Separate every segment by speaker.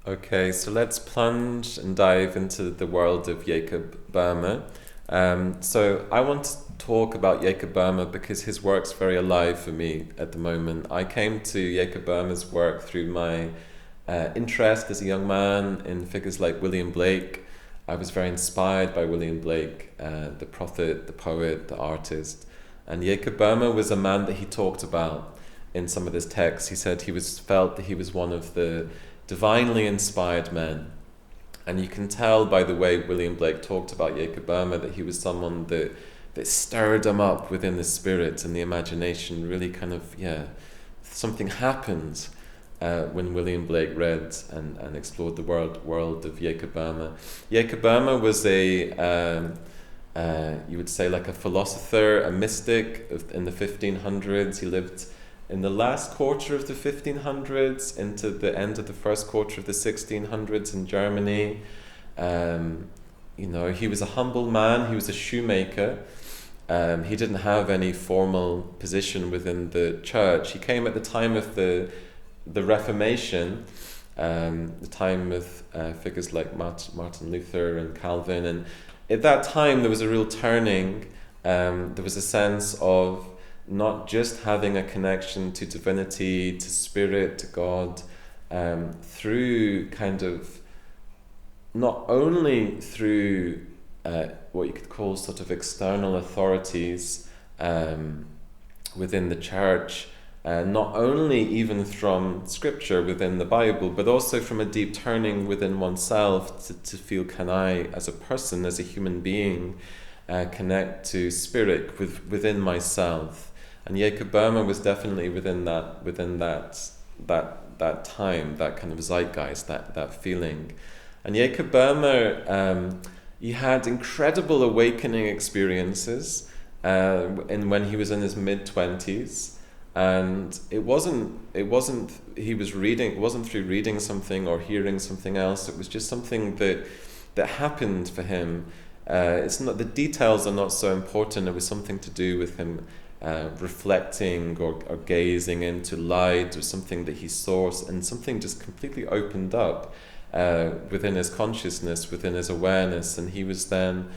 Speaker 1: Okay, so let's plunge and dive into the world of Jacob Boehme. So I want to talk about Jacob Boehme because his work's very alive for me at the moment. I came to Jacob Boehme's work through my interest as a young man in figures like William Blake. I was very inspired by William Blake, the prophet, the poet, the artist. And Jacob Boehme was a man that he talked about in some of his texts. He said felt that he was one of the divinely inspired men. And you can tell by the way William Blake talked about Jacob Boehme that he was someone that stirred him up within the spirit and the imagination. Really kind of, something happened when William Blake read and explored the world of Jacob Boehme. Jacob Boehme was you would say like a philosopher, a mystic in the 1500s. He lived in the last quarter of the 1500s into the end of the first quarter of the 1600s in Germany. He was a humble man. He was a shoemaker. He didn't have any formal position within the church. He came at the time of the Reformation, the time of figures like Martin Luther and Calvin. And at that time, there was a real turning. There was a sense of not just having a connection to divinity, to spirit, to God, through kind of, not only through what you could call sort of external authorities within the church, not only even from scripture within the Bible, but also from a deep turning within oneself to feel, can I, as a person, as a human being, connect to spirit within myself. And Jacob Boehme was definitely within that time, that kind of zeitgeist, that feeling. And Jacob Boehme, he had incredible awakening experiences when he was in his mid-20s. And it wasn't through reading something or hearing something else. It was just something that happened for him. It's not, the details are not so important. It was something to do with him reflecting or gazing into light, or something that he saw, and something just completely opened up within his consciousness, within his awareness, and he was then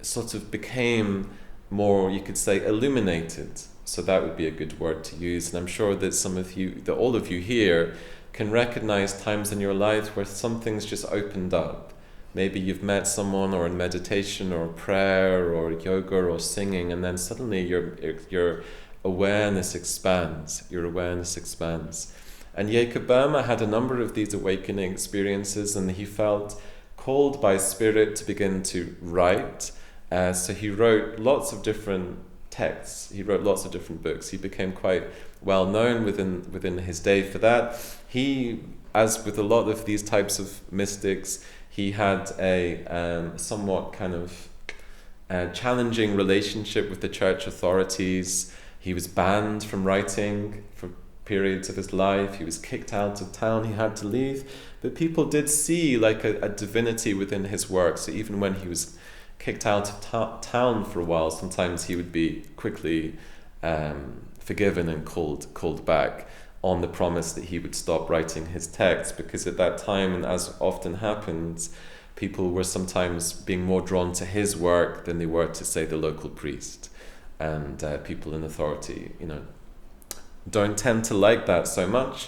Speaker 1: sort of became more, you could say, illuminated. So that would be a good word to use. And I'm sure that all of you here can recognize times in your life where something's just opened up. Maybe you've met someone, or in meditation or prayer or yoga or singing, and then suddenly your awareness expands. Your awareness expands. And Jacob Boehme had a number of these awakening experiences, and he felt called by Spirit to begin to write. So he wrote lots of different texts. He wrote lots of different books. He became quite well known within his day for that. He, as with a lot of these types of mystics, he had a somewhat kind of challenging relationship with the church authorities. He was banned from writing for periods of his life. He was kicked out of town. He had to leave. But people did see like a divinity within his work. So even when he was kicked out of town for a while, sometimes he would be quickly forgiven and called back on the promise that he would stop writing his texts, because at that time, and as often happens, people were sometimes being more drawn to his work than they were to, say, the local priest. And people in authority, don't tend to like that so much.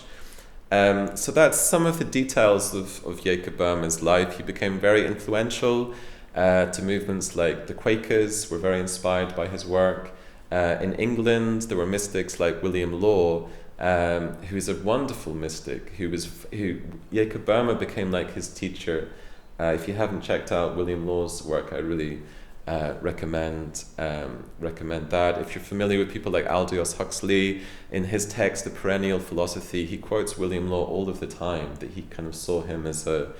Speaker 1: So that's some of the details of Jacob Boehme's life. He became very influential to movements like the Quakers, were very inspired by his work. In England, there were mystics like William Law, who is a wonderful mystic, who Jacob Boehme became like his teacher. If you haven't checked out William Law's work, I really recommend that. If you're familiar with people like Aldous Huxley, in his text, The Perennial Philosophy, he quotes William Law all of the time, that he kind of saw him as a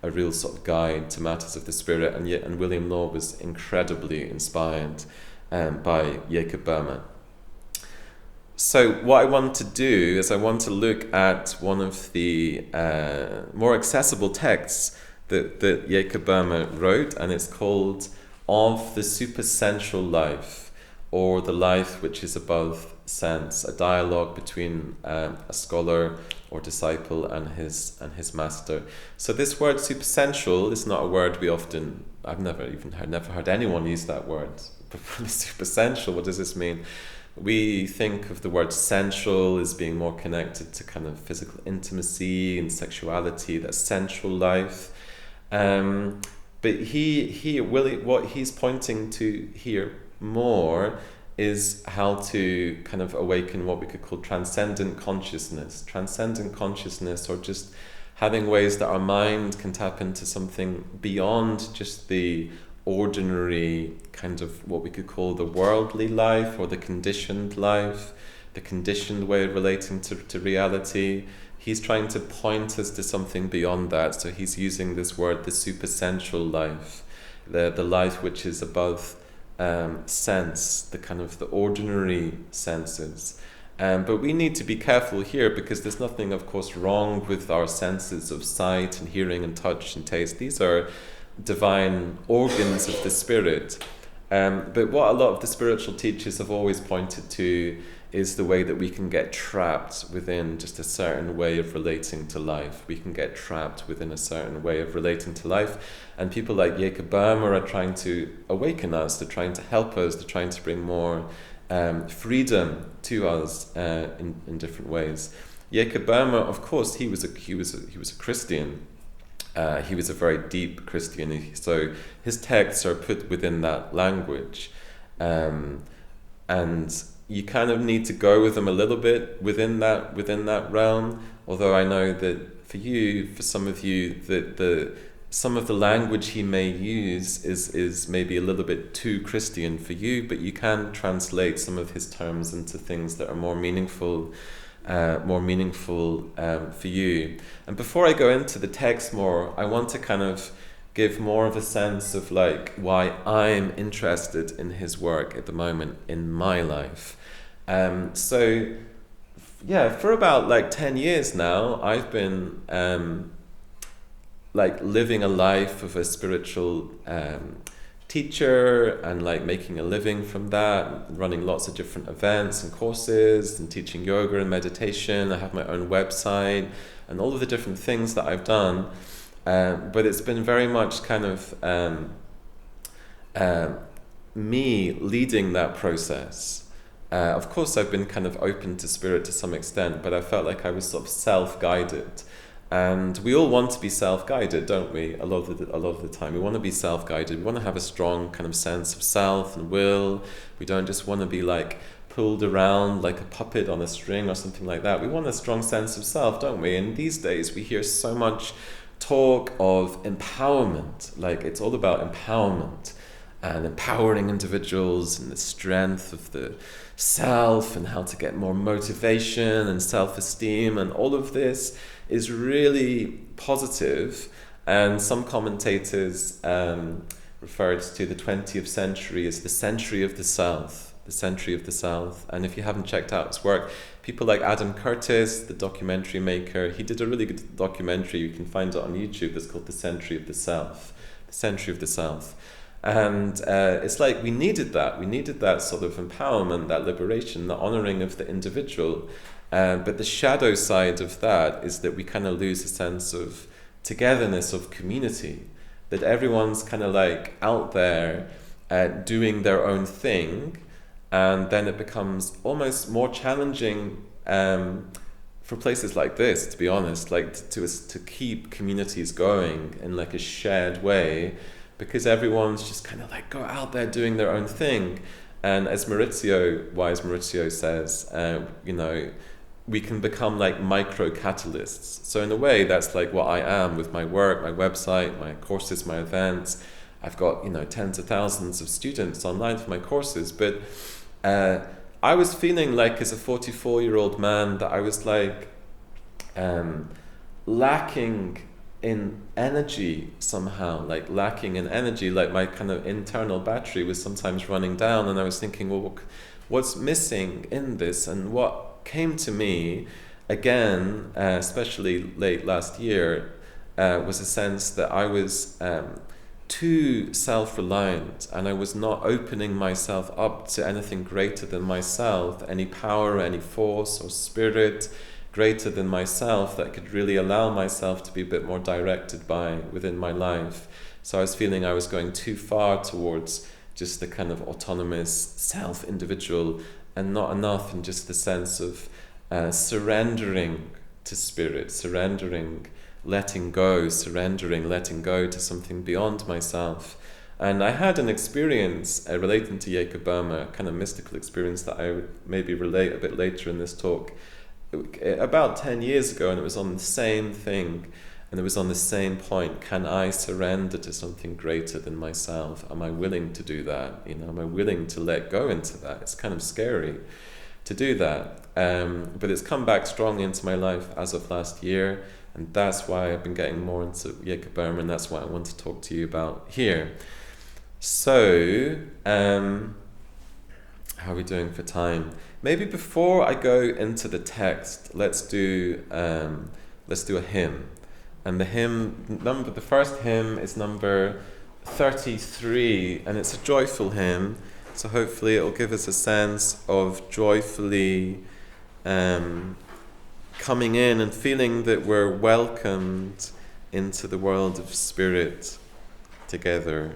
Speaker 1: real sort of guide to matters of the spirit, and William Law was incredibly inspired by Jacob Boehme. So what I want to do is I want to look at one of the more accessible texts that Jacob Boehme wrote, and it's called Of the Supersensual Life, or the life which is above sense, a dialogue between a scholar or disciple and his master. So this word supersensual is not a word we often, I've never heard anyone use that word. Supersensual, what does this mean? We think of the word sensual as being more connected to kind of physical intimacy and sexuality, that sensual life. But what he's pointing to here more is how to kind of awaken what we could call transcendent consciousness, or just having ways that our mind can tap into something beyond just the ordinary kind of what we could call the worldly life or the conditioned life, the conditioned way of relating to reality. He's trying to point us to something beyond that. So he's using this word, the supersensual life, the life which is above sense, the kind of the ordinary senses. But we need to be careful here, because there's nothing, of course, wrong with our senses of sight and hearing and touch and taste. These are divine organs of the spirit. But what a lot of the spiritual teachers have always pointed to is the way that we can get trapped within just a certain way of relating to life. We can get trapped within a certain way of relating to life. And people like Boehme are trying to awaken us, they're trying to help us, they're trying to bring more freedom to us in different ways. Boehme, of course, he was a Christian. He was a very deep Christian, so his texts are put within that language, and you kind of need to go with them a little bit within that realm. Although I know that for some of you, that some of the language he may use is maybe a little bit too Christian for you, but you can translate some of his terms into things that are more meaningful for you. And before I go into the text more, I want to kind of give more of a sense of like why I'm interested in his work at the moment in my life. So for about like 10 years now, I've been like living a life of a spiritual teacher and like making a living from that, running lots of different events and courses and teaching yoga and meditation. I have my own website and all of the different things that I've done. But it's been very much kind of me leading that process. Of course, I've been kind of open to spirit to some extent, but I felt like I was sort of self-guided. And we all want to be self-guided, don't we? A lot of the time, we want to be self-guided. We want to have a strong kind of sense of self and will. We don't just want to be like pulled around like a puppet on a string or something like that. We want a strong sense of self, don't we? And these days, we hear so much talk of empowerment. Like it's all about empowerment and empowering individuals and the strength of the self and how to get more motivation and self-esteem, and all of this is really positive. And some commentators referred to the 20th century as the century of the South, and if you haven't checked out his work, people like Adam Curtis, the documentary maker, he did a really good documentary, you can find it on YouTube, that's called The Century of the South. And it's like we needed that sort of empowerment, that liberation, the honouring of the individual. But the shadow side of that is that we kind of lose a sense of togetherness, of community, that everyone's kind of like out there doing their own thing, and then it becomes almost more challenging for places like this, to be honest, like to keep communities going in like a shared way, because everyone's just kind of like go out there doing their own thing. And as wise Maurizio says, we can become like micro-catalysts. So in a way, that's like what I am with my work, my website, my courses, my events. I've got, tens of thousands of students online for my courses. But I was feeling like as a 44-year-old man that I was like lacking in energy somehow, like my kind of internal battery was sometimes running down, and I was thinking, well, what's missing in this? And what came to me again, especially late last year, was a sense that I was too self-reliant, and I was not opening myself up to anything greater than myself, any power, any force or spirit greater than myself that I could really allow myself to be a bit more directed by within my life. So I was feeling I was going too far towards just the kind of autonomous self-individual, and not enough in just the sense of surrendering to spirit, surrendering, letting go to something beyond myself. And I had an experience relating to Jacob Boehme, a kind of mystical experience that I would maybe relate a bit later in this talk, about 10 years ago, and it was on the same thing, and it was on the same point. Can I surrender to something greater than myself? Am I willing to do that? Am I willing to let go into that? It's kind of scary to do that. But it's come back strongly into my life as of last year, and that's why I've been getting more into Jacob Boehme, and that's what I want to talk to you about here. So, how are we doing for time? Maybe before I go into the text, let's do a hymn. And the first hymn is number 33, and it's a joyful hymn. So hopefully it will give us a sense of joyfully coming in and feeling that we're welcomed into the world of spirit together.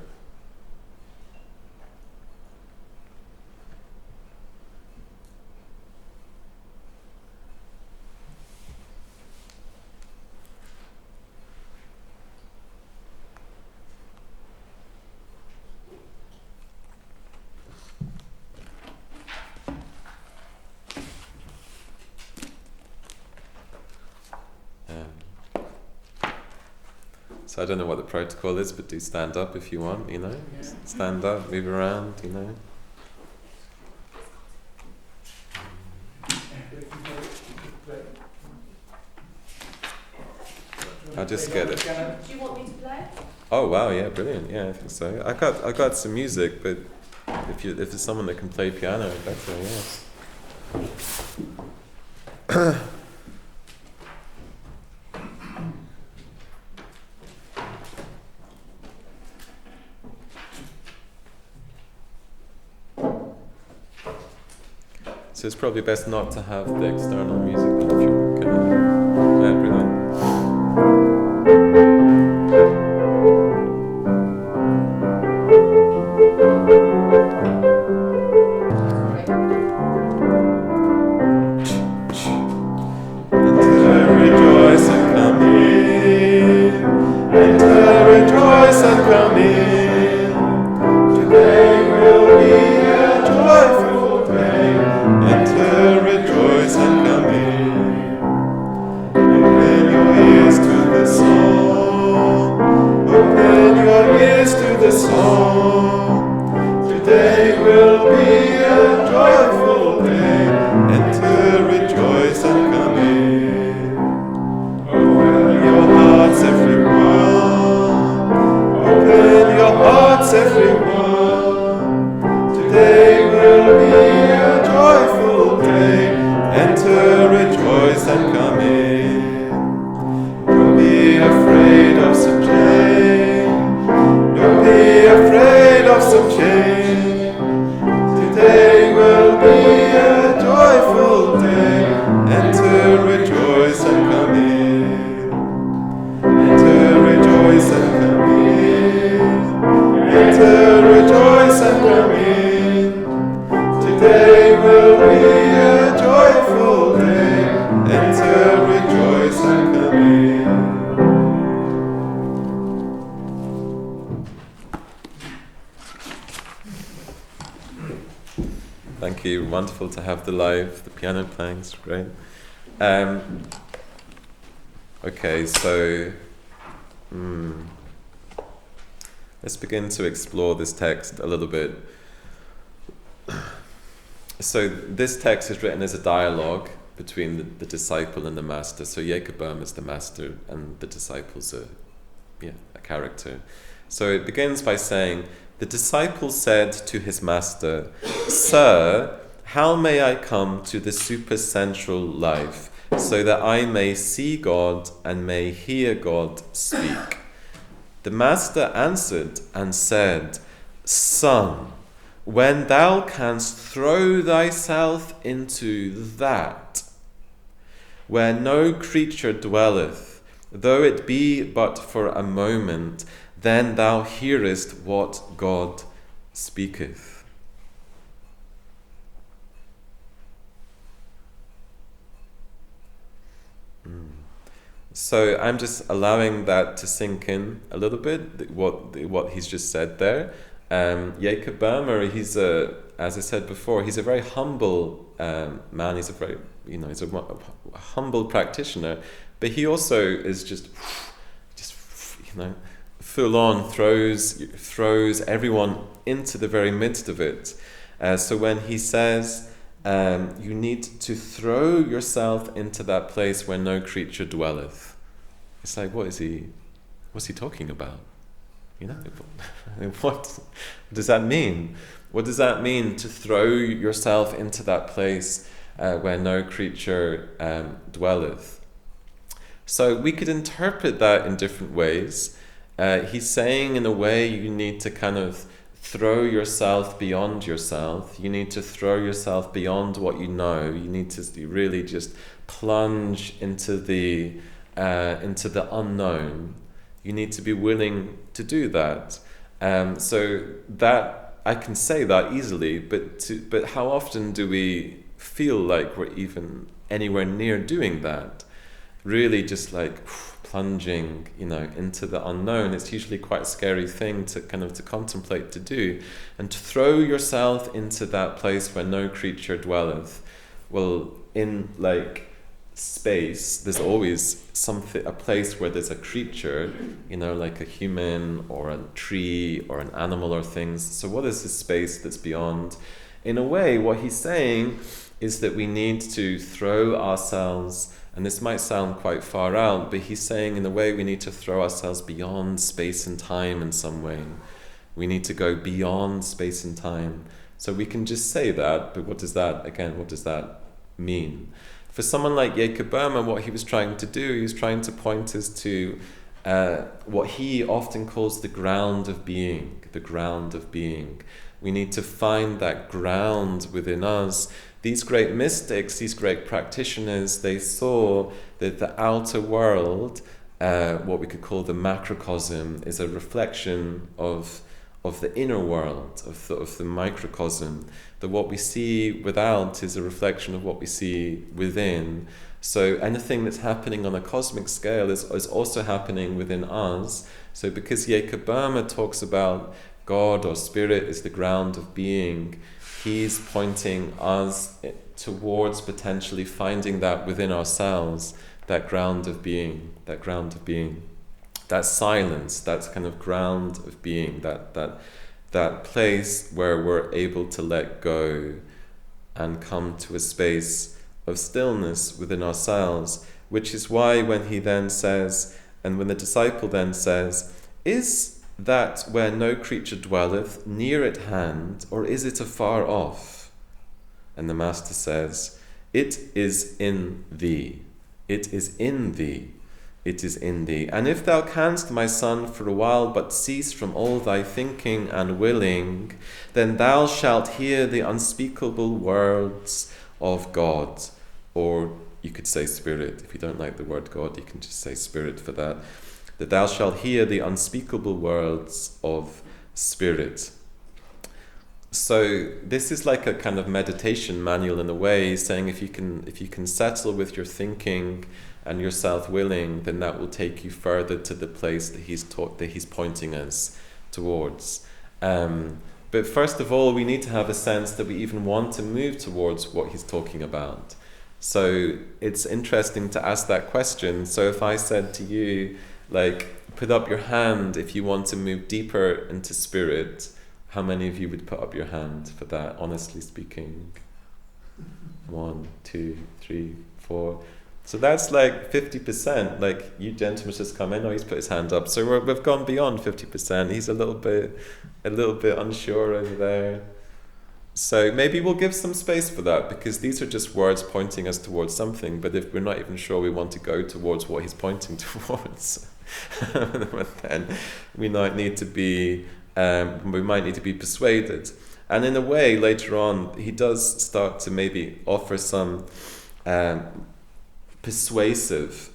Speaker 1: So I don't know what the protocol is, but do stand up if you want, Yeah. Stand up, move around, I'll just get it.
Speaker 2: Do you want me to play?
Speaker 1: Oh wow, yeah, brilliant. Yeah, I think so. I got some music, but if there's someone that can play piano, better, yeah. So it's probably best not to have the external music on if you're gonna. Yeah, brilliant. Thank you. Wonderful to have the piano playing. It's great. Okay, so let's begin to explore this text a little bit. So this text is written as a dialogue between the disciple and the master. So Jacob Boehme is the master and the disciple's a character. So it begins by saying, the disciple said to his master, "Sir, how may I come to the supersensual life, so that I may see God and may hear God speak?" The master answered and said, "Son, when thou canst throw thyself into that, where no creature dwelleth, though it be but for a moment, then thou hearest what God speaketh. So I'm just allowing that to sink in a little bit, what he's just said there. Jacob Boehme, he's as I said before, he's a very humble man. He's he's a humble practitioner, but he also is just full on throws everyone into the very midst of it. So when he says, you need to throw yourself into that place where no creature dwelleth, it's like, what's he talking about? What does that mean? What does that mean to throw yourself into that place where no creature dwelleth? So we could interpret that in different ways. He's saying, in a way, you need to kind of throw yourself beyond yourself. You need to throw yourself beyond what you know. You need to really just plunge into the unknown. You need to be willing to do that. So that I can say that easily, but how often do we feel like we're even anywhere near doing that? Really, just like plunging, into the unknown. It's usually quite a scary thing to contemplate to do, and to throw yourself into that place where no creature dwelleth. Well, in space, there's always a place where there's a creature, like a human or a tree or an animal or things. So what is this space that's beyond? In a way, what he's saying is that we need to throw ourselves, and this might sound quite far out, but he's saying in a way we need to throw ourselves beyond space and time in some way. We need to go beyond space and time. So we can just say that, but what does that mean? For someone like Jacob Boehme, what he was trying to do, he was trying to point us to what he often calls the ground of being, the ground of being. We need to find that ground within us. These great mystics, these great practitioners, they saw that the outer world, what we could call the macrocosm, is a reflection of the inner world, of the microcosm. That what we see without is a reflection of what we see within. So anything that's happening on a cosmic scale is also happening within us. So because Jacob Boehme talks about God or spirit is the ground of being, he's pointing us towards potentially finding that within ourselves, that ground of being, that silence, that kind of ground of being, that place where we're able to let go and come to a space of stillness within ourselves, which is why when he then says, and when the disciple then says, is that where no creature dwelleth near at hand, or is it afar off? And the Master says, it is in thee. It is in thee. It is in thee. And if thou canst, my son, for a while but cease from all thy thinking and willing, then thou shalt hear the unspeakable words of God. Or you could say spirit. If you don't like the word God, you can just say spirit for that. That thou shalt hear the unspeakable words of spirit. So this is like a kind of meditation manual in a way, saying if you can settle with your thinking and your self-willing, then that will take you further to the place that he's pointing us towards. But first of all, we need to have a sense that we even want to move towards what he's talking about. So it's interesting to ask that question. So if I said to you, put up your hand if you want to move deeper into spirit, how many of you would put up your hand for that, honestly speaking? 1, 2, 3, 4. So that's 50%. You gentlemen just come in. Oh, he's put his hand up. So we've gone beyond 50%. He's a little bit unsure over there. So maybe we'll give some space for that, because these are just words pointing us towards something. But if we're not even sure we want to go towards what he's pointing towards, then we might need to be persuaded. And in a way, later on, he does start to maybe offer some persuasiveness.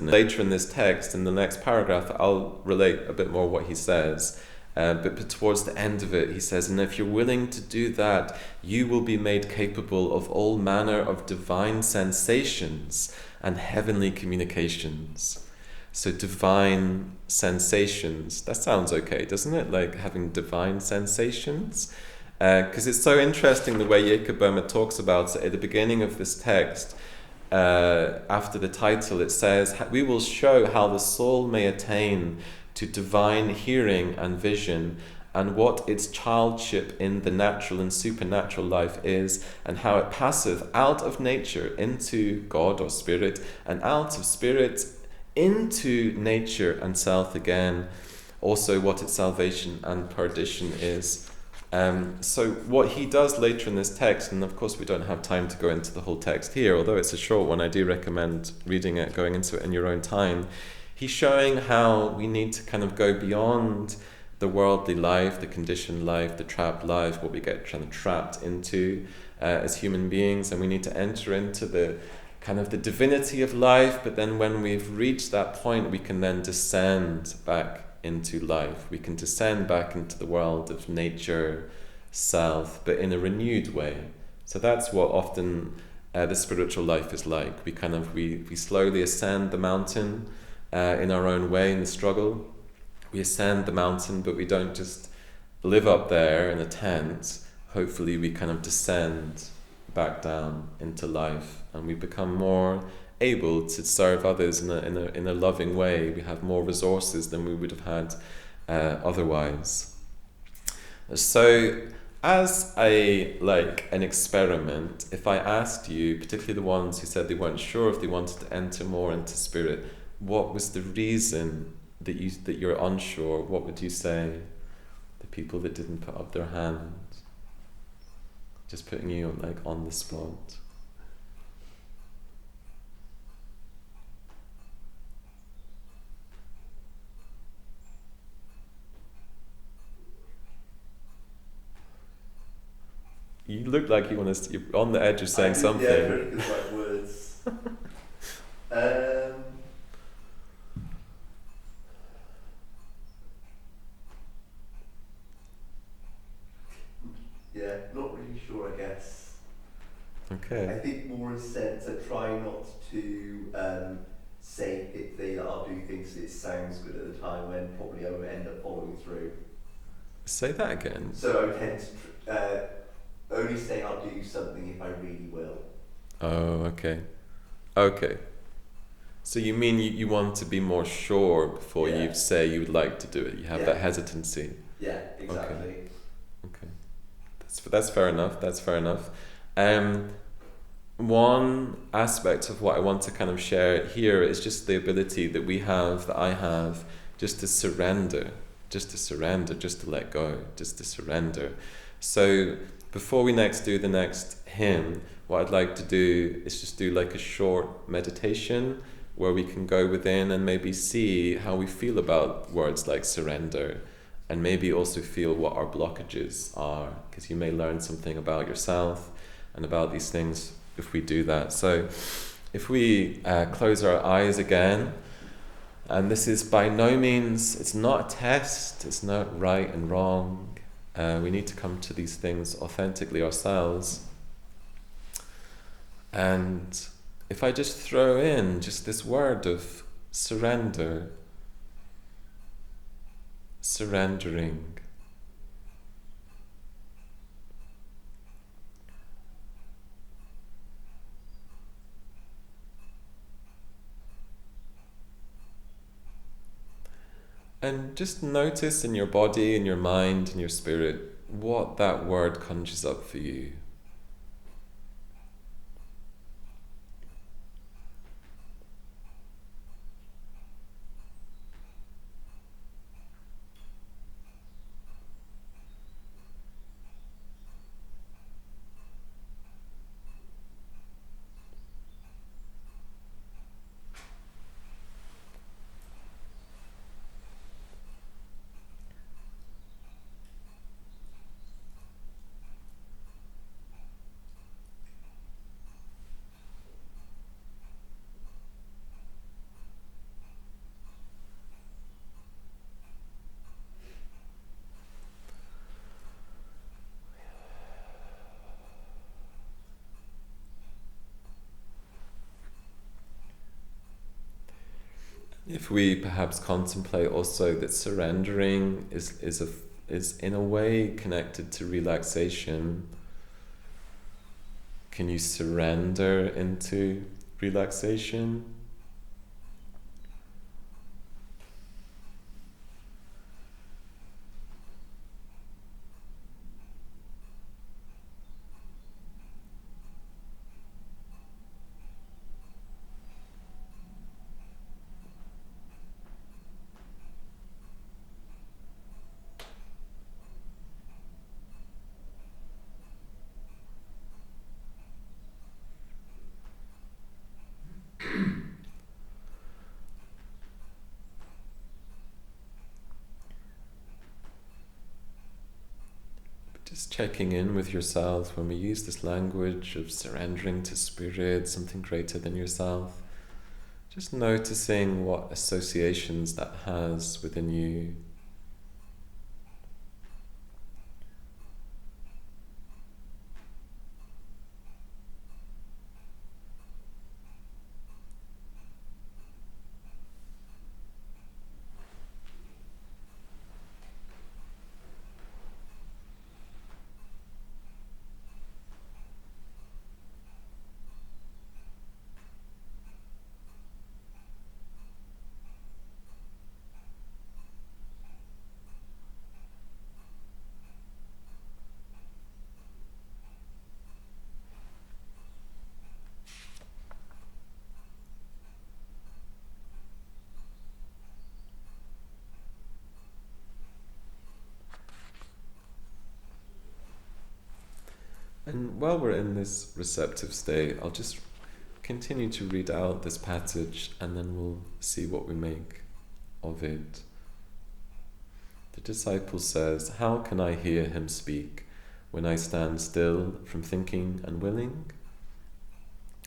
Speaker 1: Later in this text, in the next paragraph, I'll relate a bit more what he says. But towards the end of it, he says, and if you're willing to do that, you will be made capable of all manner of divine sensations and heavenly communications. So divine sensations, that sounds okay, doesn't it? Like having divine sensations. Because it's so interesting the way Boehme talks about it at the beginning of this text. After the title, it says, we will show how the soul may attain to divine hearing and vision, and what its childship in the natural and supernatural life is, and how it passeth out of nature into God or spirit, and out of spirit into nature and self again, also what its salvation and perdition is. So what he does later in this text, and of course we don't have time to go into the whole text here, although it's a short one, I do recommend reading it, going into it in your own time. He's showing how we need to kind of go beyond the worldly life, the conditioned life, the trapped life, what we get kind of trapped into as human beings, and we need to enter into the kind of the divinity of life. But then when we've reached that point, we can then descend back into life. We can descend back into the world of nature, self, but in a renewed way. So that's what often the spiritual life is like. We slowly ascend the mountain in our own way in the struggle. We ascend the mountain, but we don't just live up there in a tent. Hopefully we kind of descend back down into life, and we become more able to serve others in a loving way. We have more resources than we would have had otherwise. So as an experiment, if I asked you, particularly the ones who said they weren't sure if they wanted to enter more into spirit, what was the reason that you're unsure? What would you say? The people that didn't put up their hand. Just putting you on the spot. You look like you're on the edge of saying something.
Speaker 2: Yeah, very good like words. Yeah, not really sure, I guess.
Speaker 1: Okay.
Speaker 2: I think more in a sense I try not to say that I'll do things that it sounds good at the time when probably I would end up following through.
Speaker 1: Say that again.
Speaker 2: So I tend to only say I'll do something if I really will.
Speaker 1: Oh, okay. Okay. So you mean you want to be more sure before you say you would like to do it. You have that hesitancy.
Speaker 2: Yeah, exactly.
Speaker 1: Okay. That's fair enough. That's fair enough. One aspect of what I want to kind of share here is just the ability that I have, just to surrender, just to let go, just to surrender. So before we do the next hymn, what I'd like to do is just do like a short meditation where we can go within and maybe see how we feel about words like surrender, and maybe also feel what our blockages are, because you may learn something about yourself and about these things if we do that. So if we close our eyes again, and this is by no means, it's not a test, it's not right and wrong. We need to come to these things authentically ourselves. And if I just throw in just this word of surrender, surrendering. And just notice in your body, in your mind, in your spirit, what that word conjures up for you. If we perhaps contemplate also that surrendering is in a way connected to relaxation, can you surrender into relaxation? Just checking in with yourself when we use this language of surrendering to spirit, something greater than yourself. Just noticing what associations that has within you. And while we're in this receptive state, I'll just continue to read out this passage and then we'll see what we make of it. The disciple says, "How can I hear him speak when I stand still from thinking and willing?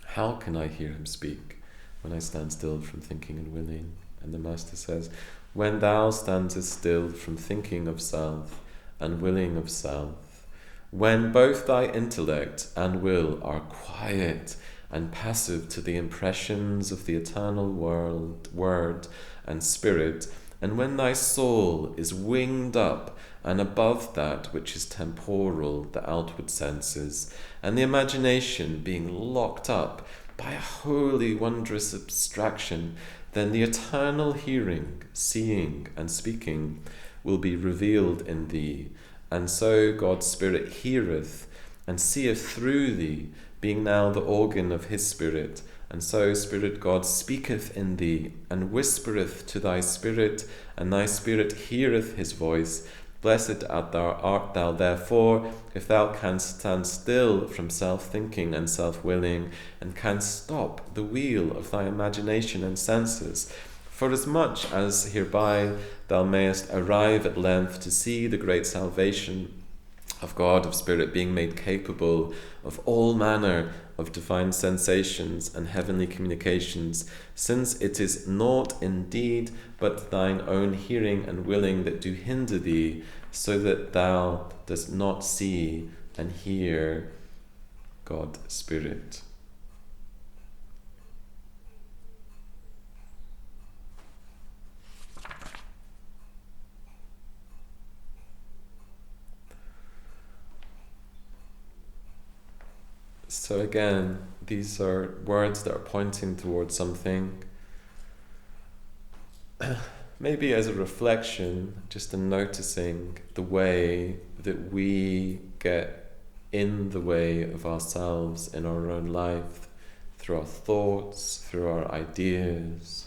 Speaker 1: How can I hear him speak when I stand still from thinking and willing?" And the Master says, "When thou standest still from thinking of self and willing of self, when both thy intellect and will are quiet and passive to the impressions of the eternal word and spirit, and when thy soul is winged up and above that which is temporal, the outward senses, and the imagination being locked up by a holy, wondrous abstraction, then the eternal hearing, seeing, and speaking will be revealed in thee. And so God's Spirit heareth and seeth through thee, being now the organ of his Spirit. And so Spirit God speaketh in thee, and whispereth to thy spirit, and thy spirit heareth his voice. Blessed art thou therefore, if thou canst stand still from self-thinking and self-willing, and canst stop the wheel of thy imagination and senses. Forasmuch as hereby thou mayest arrive at length to see the great salvation of God, of Spirit, being made capable of all manner of divine sensations and heavenly communications, since it is naught indeed but thine own hearing and willing that do hinder thee, so that thou dost not see and hear God Spirit." So again, these are words that are pointing towards something. Maybe as a reflection, just in noticing the way that we get in the way of ourselves in our own life, through our thoughts, through our ideas.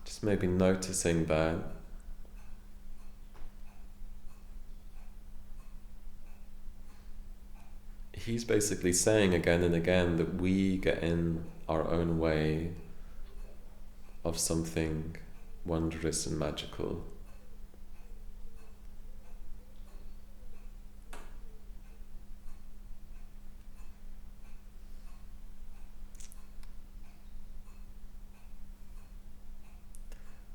Speaker 1: Just maybe noticing that. He's basically saying again and again that we get in our own way of something wondrous and magical.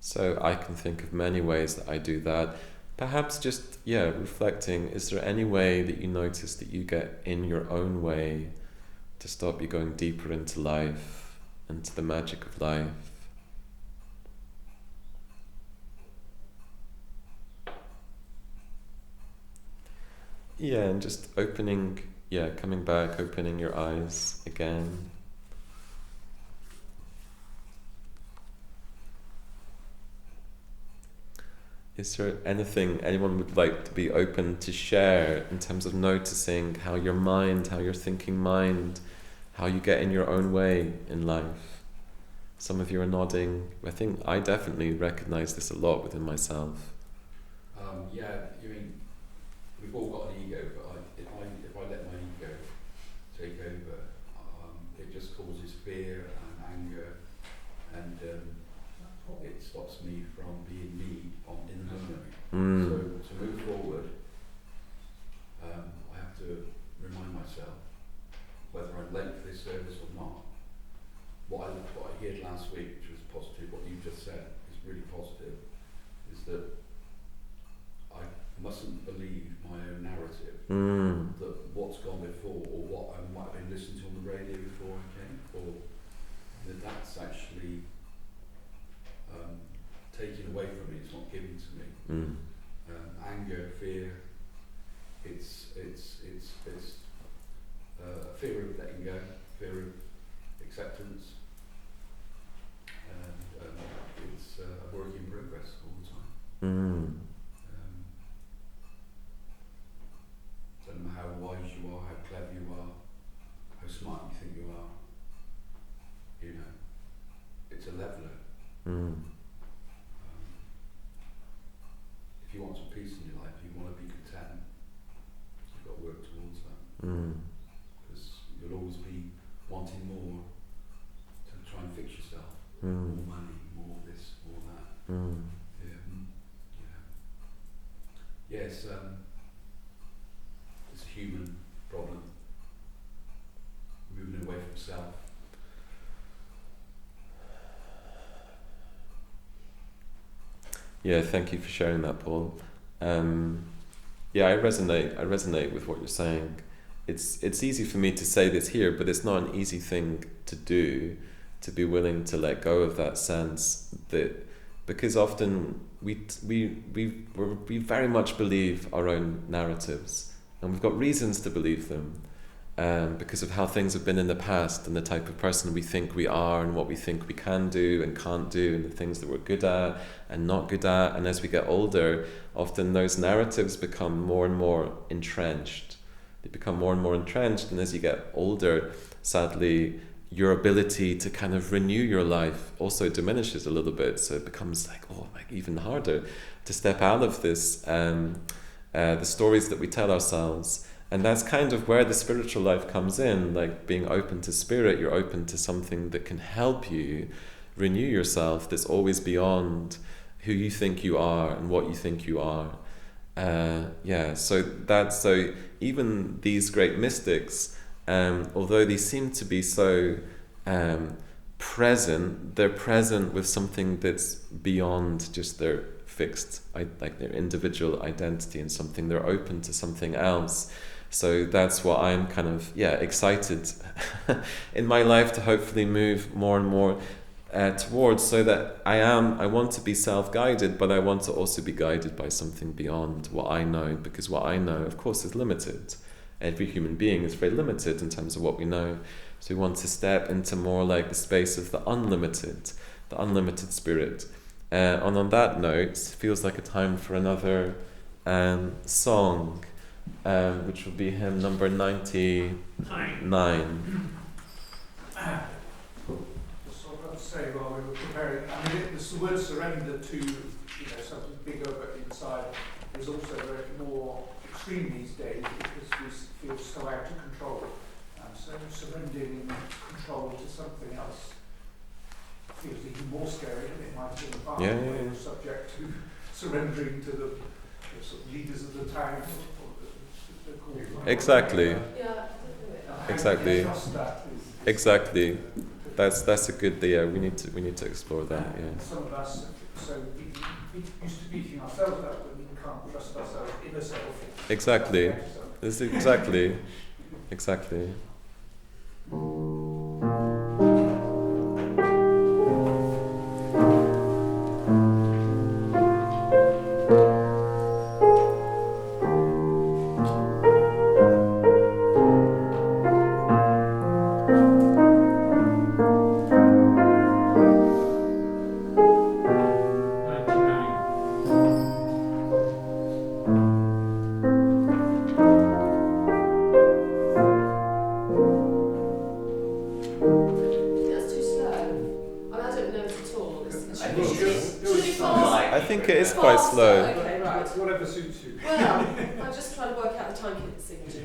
Speaker 1: So I can think of many ways that I do that. Perhaps just, reflecting, is there any way that you notice that you get in your own way to stop you going deeper into life and to the magic of life. Yeah, and just opening, coming back, opening your eyes again. Is there anything anyone would like to be open to share in terms of noticing how your mind, how your thinking mind, how you get in your own way in life? Some of you are nodding. I think I definitely recognize this a lot within myself.
Speaker 3: You mean we've all got an ego, but if I let my ego take over, it just causes fear and anger, and it stops me from being me in the moment. So to move forward, I have to remind myself, whether I'm late for this service or not, what I heard last week, which was positive, what you just said is really positive, is that I mustn't believe my own narrative, that what's gone before, or what I might have been listening to on the radio before I came, or that's actually taken away from me, it's not given to me. Anger, fear, it's fear of letting go, fear of acceptance, and it's a work in progress all the time. Don't know how wise you are, how clever you are, how smart you think you are. It's a leveler. If you want some peace in your life, you want to be content, you've got to work towards that. Because you'll always be wanting more to try and fix yourself. More money, more this, more that. It's a human problem. Moving away from self.
Speaker 1: Yeah, thank you for sharing that, Paul. I resonate with what you're saying. It's easy for me to say this here, but it's not an easy thing to do, to be willing to let go of that sense, that because often we very much believe our own narratives, and we've got reasons to believe them, because of how things have been in the past and the type of person we think we are and what we think we can do and can't do and the things that we're good at and not good at. And as we get older, often those narratives become more and more entrenched. They become more and more entrenched, and as you get older, sadly, your ability to kind of renew your life also diminishes a little bit. So it becomes even harder to step out of this, the stories that we tell ourselves. And that's kind of where the spiritual life comes in, like being open to spirit. You're open to something that can help you renew yourself, that's always beyond who you think you are and what you think you are. So even these great mystics, although they seem to be so present, they're present with something that's beyond just their fixed, like their individual identity, and something they're open to something else. So that's what I'm kind of excited in my life to hopefully move more and more towards, so that I want to be self-guided, but I want to also be guided by something beyond what I know, because what I know, of course, is limited. Every human being is very limited in terms of what we know. So we want to step into more like the space of the unlimited spirit. And on that note, feels like a time for another song, which will be hymn number 99.
Speaker 4: Just sort of say while we were preparing, the word surrender to something bigger but inside is also very more extreme these days, because we feel so out of control. So surrendering control to something else feels even more scary, and it might be in the past where you're subject to surrendering to the sort of leaders of the town.
Speaker 1: Exactly. Exactly. That's a good idea. We need to explore that. Yeah.
Speaker 4: Some of us we used to beating ourselves up, but we can't trust ourselves inner self.
Speaker 1: Exactly. This is exactly.
Speaker 5: Should we fast?
Speaker 1: I think it is quite
Speaker 5: Faster?
Speaker 1: slow.
Speaker 5: Okay, right.
Speaker 4: Whatever suits you.
Speaker 5: Well, I'm just trying to work out the time signature.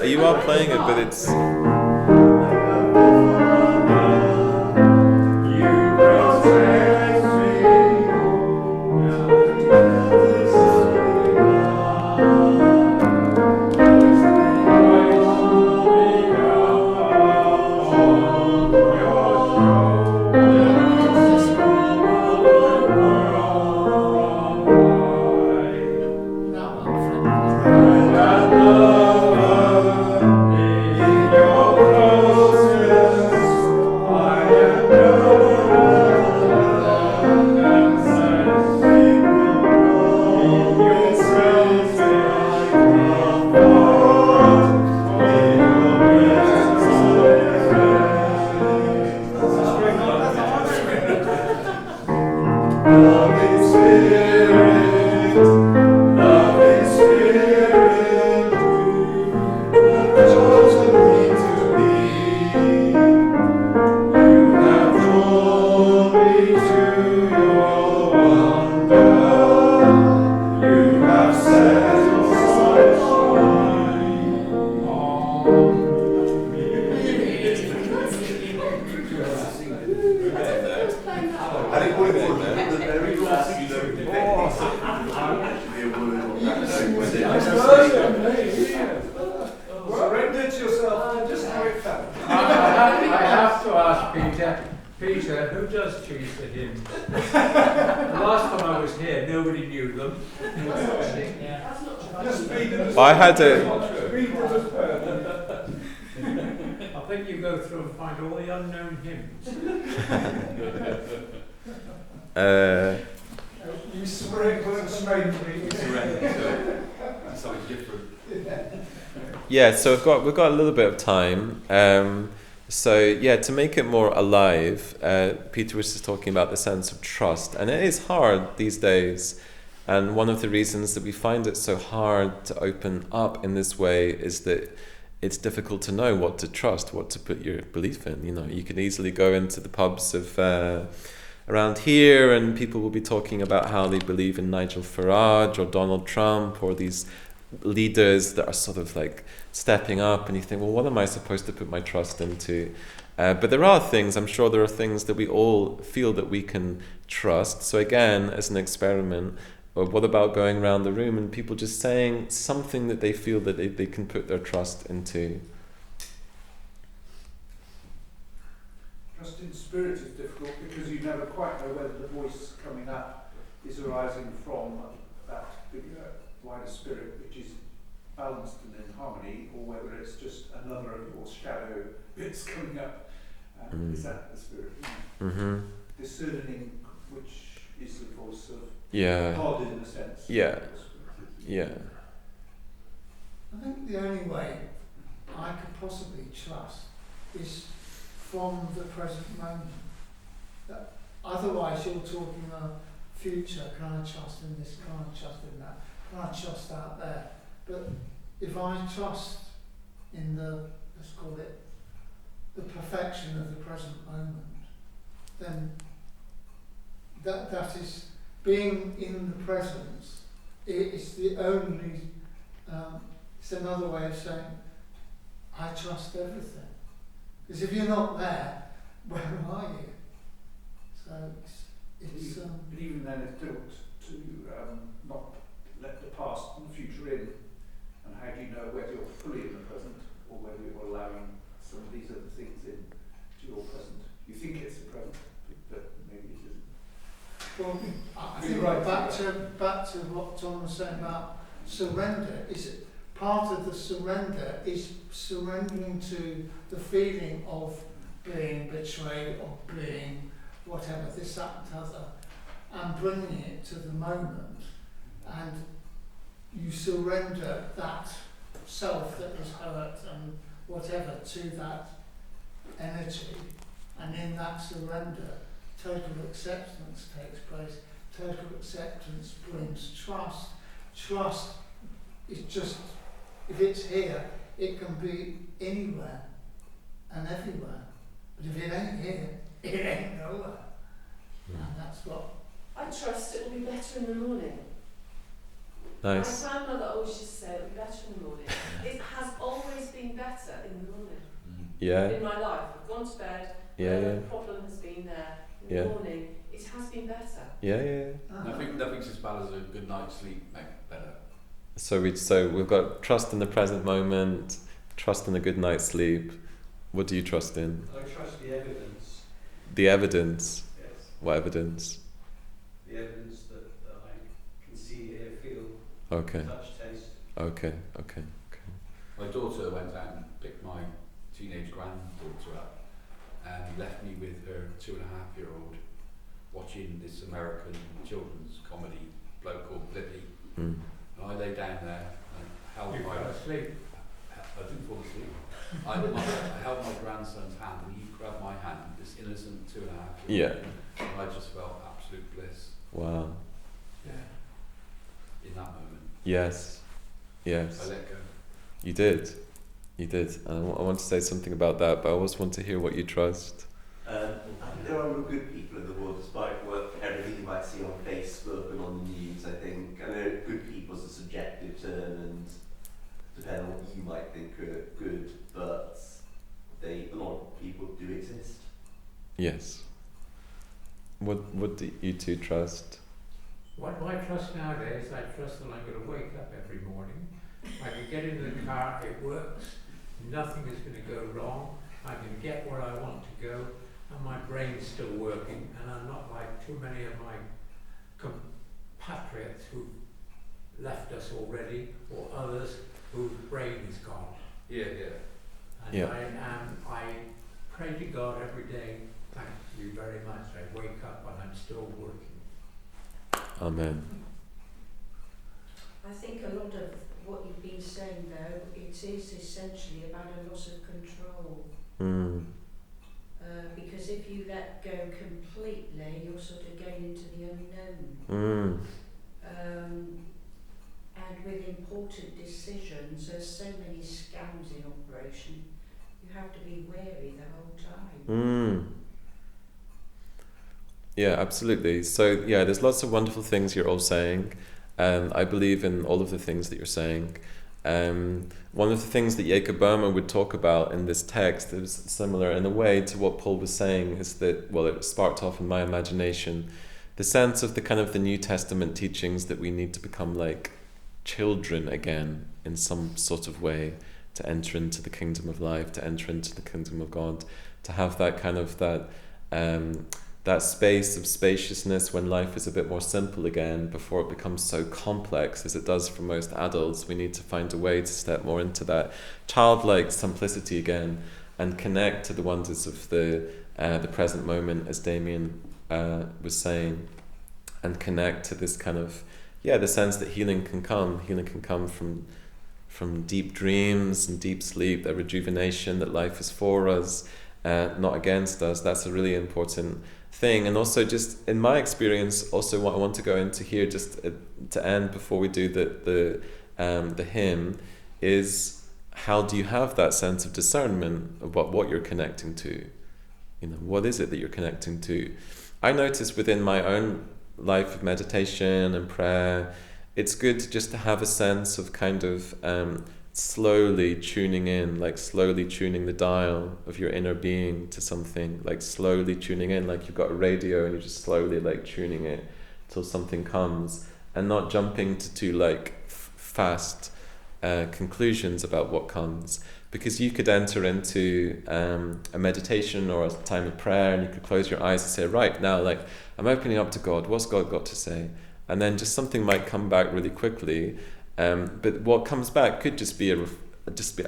Speaker 1: You are playing it, but it's.
Speaker 6: Peter, who does choose the hymns? The last time I was here, nobody knew them.
Speaker 1: I had it.
Speaker 6: I think you go through and find all the unknown hymns.
Speaker 4: You sprinkle strangely.
Speaker 3: Something different.
Speaker 1: Yeah, so we've got a little bit of time. So yeah, to make it more alive, Peter was just talking about the sense of trust, and it is hard these days. And one of the reasons that we find it so hard to open up in this way is that it's difficult to know what to trust, what to put your belief in. You know, you can easily go into the pubs of around here, and people will be talking about how they believe in Nigel Farage or Donald Trump or these leaders that are sort of like stepping up, and you think, well, what am I supposed to put my trust into? But there are things, I'm sure there are things that we all feel that we can trust. So again, as an experiment, what about going around the room and people just saying something that they feel that they can put their trust into?
Speaker 4: Trust in spirit is difficult because you never quite know whether the voice coming up is arising from that bigger, wider spirit which is balanced and in harmony, or whether it's just another of your shadow bits coming up. Is that the spirit?
Speaker 1: Mm-hmm.
Speaker 4: Discerning which is the voice of
Speaker 1: God
Speaker 4: in a sense.
Speaker 1: Yeah. Yeah.
Speaker 7: I think the only way I could possibly trust is from the present moment. Otherwise you're talking about future, can I trust in this, can I trust in that, can I trust out there? But if I trust in the, let's call it, the perfection of the present moment, then that is being in the presence. It's the only, it's another way of saying, I trust everything. Because if you're not there, where are you? So it's
Speaker 4: but even then it's difficult to not let the past and the future in? And how do you know whether you're fully in the present or whether you're allowing some of these other things in to your present? You think it's the present, but maybe it isn't.
Speaker 7: Well, I
Speaker 4: You're
Speaker 7: think
Speaker 4: right,
Speaker 7: back to what Tom was saying about surrender. Is part of the surrender is surrendering to the feeling of being betrayed or being whatever, this, that and t'other, and bringing it to the moment, and you surrender that self that is hurt and whatever to that energy, and in that surrender total acceptance takes place. Total acceptance brings trust. Trust is just, if it's here, it can be anywhere and everywhere. But if it ain't here, it ain't nowhere. And that's what...
Speaker 5: I trust it will be better in the morning.
Speaker 1: Nice.
Speaker 5: My grandmother always used to say it will be better in the morning. It has always been better in the morning.
Speaker 1: Yeah.
Speaker 5: In my life, I've gone to bed,
Speaker 1: Yeah,
Speaker 5: the
Speaker 1: yeah.
Speaker 5: problem has been there. In
Speaker 1: Yeah.
Speaker 5: the morning, it has been better.
Speaker 1: Yeah, yeah.
Speaker 3: Nothing's as bad as a good night's sleep, make better.
Speaker 1: So we've got trust in the present moment, trust in a good night's sleep. What do you trust in?
Speaker 6: I trust the evidence.
Speaker 1: The evidence.
Speaker 6: Yes.
Speaker 1: What evidence?
Speaker 6: The evidence that I can see, hear, feel,
Speaker 1: Okay.
Speaker 6: touch, taste.
Speaker 1: Okay.
Speaker 3: My daughter went out and picked my teenage granddaughter up and left me with her 2.5-year-old watching this American children's comedy bloke called Blippi.
Speaker 1: Mm.
Speaker 3: And I lay down there and held
Speaker 6: You
Speaker 3: my...
Speaker 6: fell asleep.
Speaker 3: I didn't fall asleep. I held my grandson's hand and he grabbed my hand, this innocent 2.5-year-old.
Speaker 1: Yeah.
Speaker 3: And I just felt absolute bliss.
Speaker 1: Wow.
Speaker 3: Yeah. In that moment.
Speaker 1: Yes.
Speaker 3: I
Speaker 1: Yes.
Speaker 3: let go.
Speaker 1: You did. And I want to say something about that, but I always want to hear what you trust.
Speaker 2: I think there are good people in the world, despite everything you might see on Facebook and on the news. I think, and there are good people is a subjective term, and depending on what you might think are good, but a lot of people do exist.
Speaker 1: Yes. What do you two trust?
Speaker 6: What do I trust nowadays? I trust that I'm going to wake up every morning. I can get into the car, it works. Nothing is going to go wrong. I can get where I want to go, and my brain's still working. And I'm not like too many of my compatriots who left us already, or others whose brain is gone.
Speaker 3: Yeah.
Speaker 6: And
Speaker 1: Yeah.
Speaker 6: I pray to God every day. Thank you very much. I wake up and I'm still working.
Speaker 1: Amen.
Speaker 8: I think a lot of what you've been saying though, it is essentially about a loss of control.
Speaker 1: Mm.
Speaker 8: Because if you let go completely, you're sort of going into the unknown. And with important decisions, there's so many scams in operation, you have to be wary the whole time.
Speaker 1: Yeah, absolutely. So yeah, there's lots of wonderful things you're all saying. I believe in all of the things that you're saying. One of the things that Boehme would talk about in this text is similar in a way to what Paul was saying, is that, well, it sparked off in my imagination, the sense of the kind of the New Testament teachings that we need to become like children again in some sort of way to enter into the kingdom of life, to enter into the kingdom of God, to have that kind of that space of spaciousness when life is a bit more simple again before it becomes so complex as it does for most adults. We need to find a way to step more into that childlike simplicity again and connect to the wonders of the present moment, as Damien was saying, and connect to this kind of, the sense that healing can come from deep dreams and deep sleep, that rejuvenation, that life is for us, not against us. That's a really important thing. And also, just in my experience, also what I want to go into here, just to end before we do the hymn, is how do you have that sense of discernment about what you're connecting to? What is it that you're connecting to? I notice within my own life of meditation and prayer, it's good just to have a sense of kind of slowly tuning in, like slowly tuning the dial of your inner being to something, like slowly tuning in, like you've got a radio and you're just slowly like tuning it till something comes, and not jumping to too like fast conclusions about what comes. Because you could enter into a meditation or a time of prayer, and you could close your eyes and say, right, now, like, I'm opening up to God. What's God got to say? And then just something might come back really quickly. But what comes back could just be a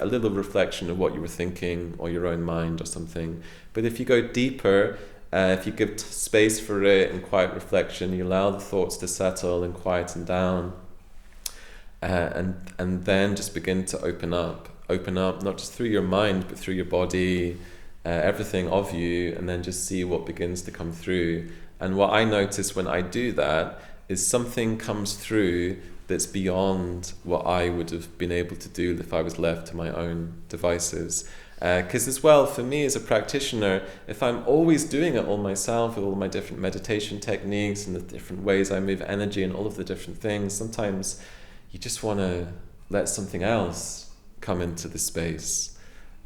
Speaker 1: little reflection of what you were thinking, or your own mind or something. But if you go deeper, if you give space for it and quiet reflection, you allow the thoughts to settle and quieten down, and then just begin to open up, not just through your mind, but through your body, everything of you, and then just see what begins to come through. And what I notice when I do that is something comes through that's beyond what I would have been able to do if I was left to my own devices. Because as well, for me as a practitioner, if I'm always doing it all myself with all my different meditation techniques and the different ways I move energy and all of the different things, sometimes you just want to let something else come into the space.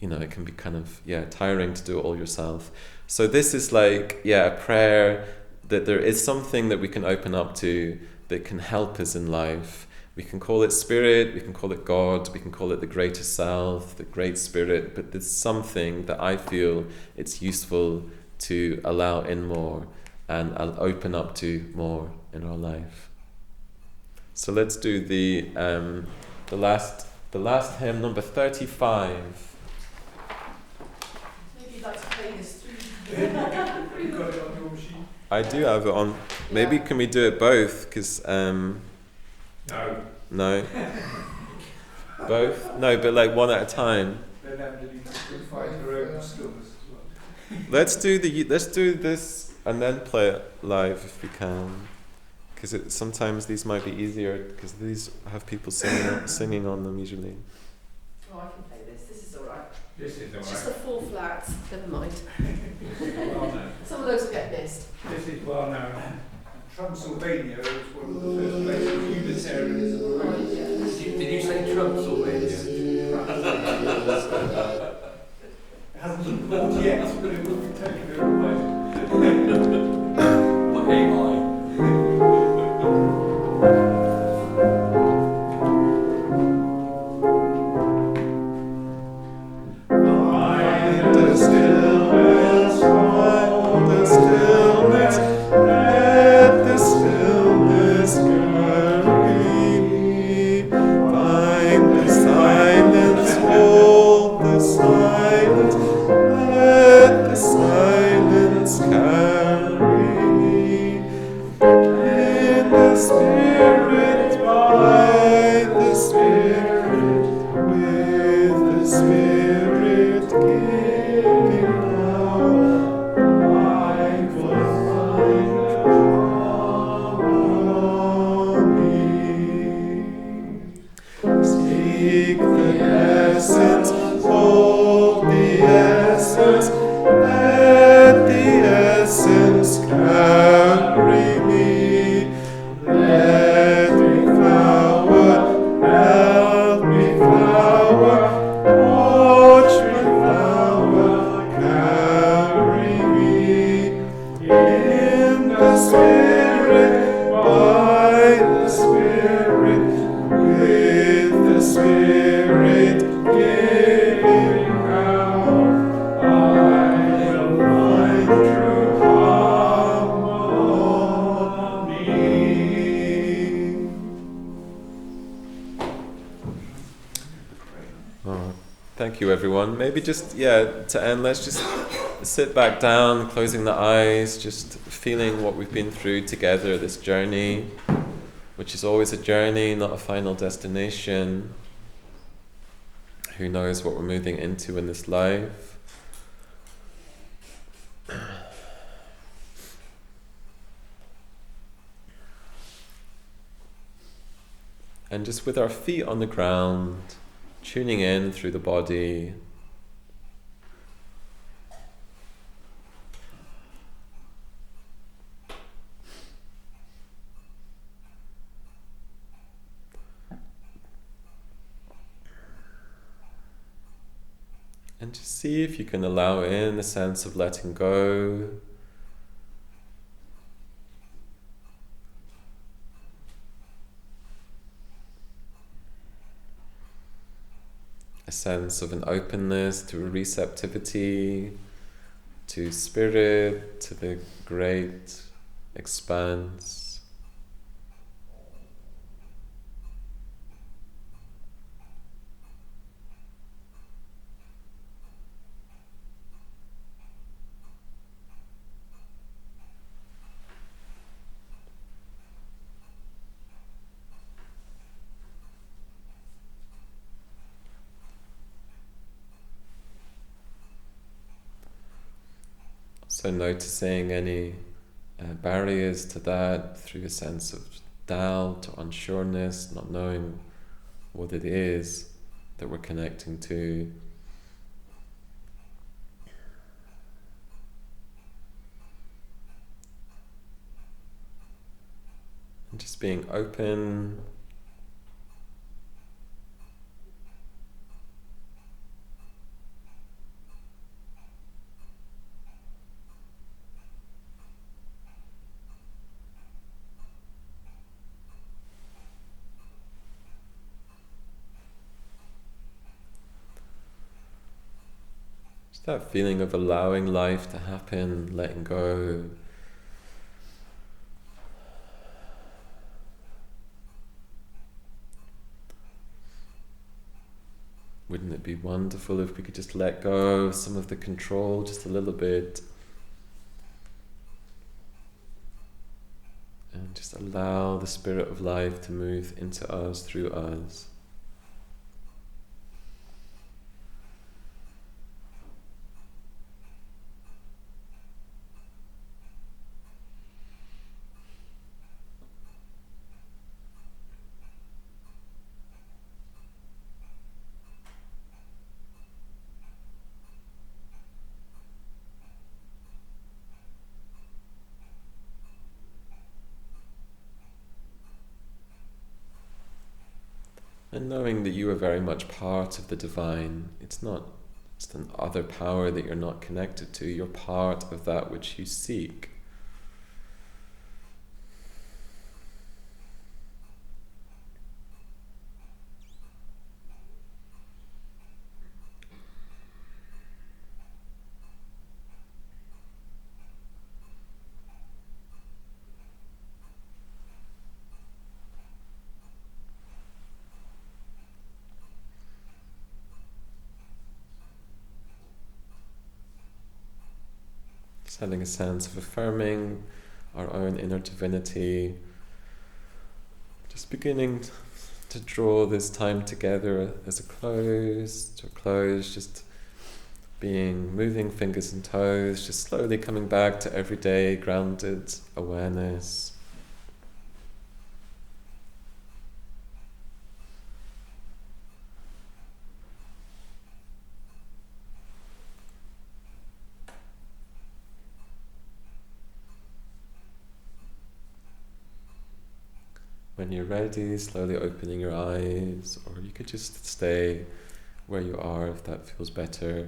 Speaker 1: You know, it can be kind of, tiring to do it all yourself. So this is like, a prayer that there is something that we can open up to that can help us in life. We can call it spirit, we can call it God, we can call it the greater self, the great spirit, but there's something that I feel it's useful to allow in more and I'll open up to more in our life. So let's do the last hymn, number 35.
Speaker 5: Maybe you'd like to play this through.
Speaker 4: You've got it on your machine.
Speaker 1: I do have it on. Maybe can we do it both? Because no. Both? No, but like one at a time.
Speaker 4: Then Emily can find her own stillness as well.
Speaker 1: Let's do this and then play it live if we can. Because sometimes these might be easier because these have people singing on them usually.
Speaker 5: Oh, I can play this. This is all right.
Speaker 6: This is all
Speaker 5: It's just
Speaker 6: right.
Speaker 5: the 4 flats. Never mind.
Speaker 6: This is well known.
Speaker 5: Some of those will get missed.
Speaker 6: This is well known.
Speaker 4: Transylvania was one of the first places of Unitarianism around.
Speaker 3: Did you say Transylvania?
Speaker 4: It hasn't been bought yet, but it will be taken over by
Speaker 3: AI.
Speaker 1: Thank you, everyone. Maybe just, to end, let's just sit back down, closing the eyes, just feeling what we've been through together, this journey, which is always a journey, not a final destination. Who knows what we're moving into in this life? And just with our feet on the ground, tuning in through the body. And just see if you can allow in a sense of letting go. a sense of an openness, to a receptivity, to spirit, to the great expanse. So noticing any barriers to that through a sense of doubt or unsureness, not knowing what it is that we're connecting to. And just being open. That feeling of allowing life to happen, letting go. Wouldn't it be wonderful if we could just let go of some of the control just a little bit and just allow the spirit of life to move into us, through us. And knowing that you are very much part of the divine. It's not just an other power that you're not connected to. You're part of that which you seek. Just having a sense of affirming our own inner divinity. Just beginning to draw this time together as a close, to a close, just moving fingers and toes, just slowly coming back to everyday grounded awareness. When you're ready, slowly opening your eyes, or you could just stay where you are if that feels better.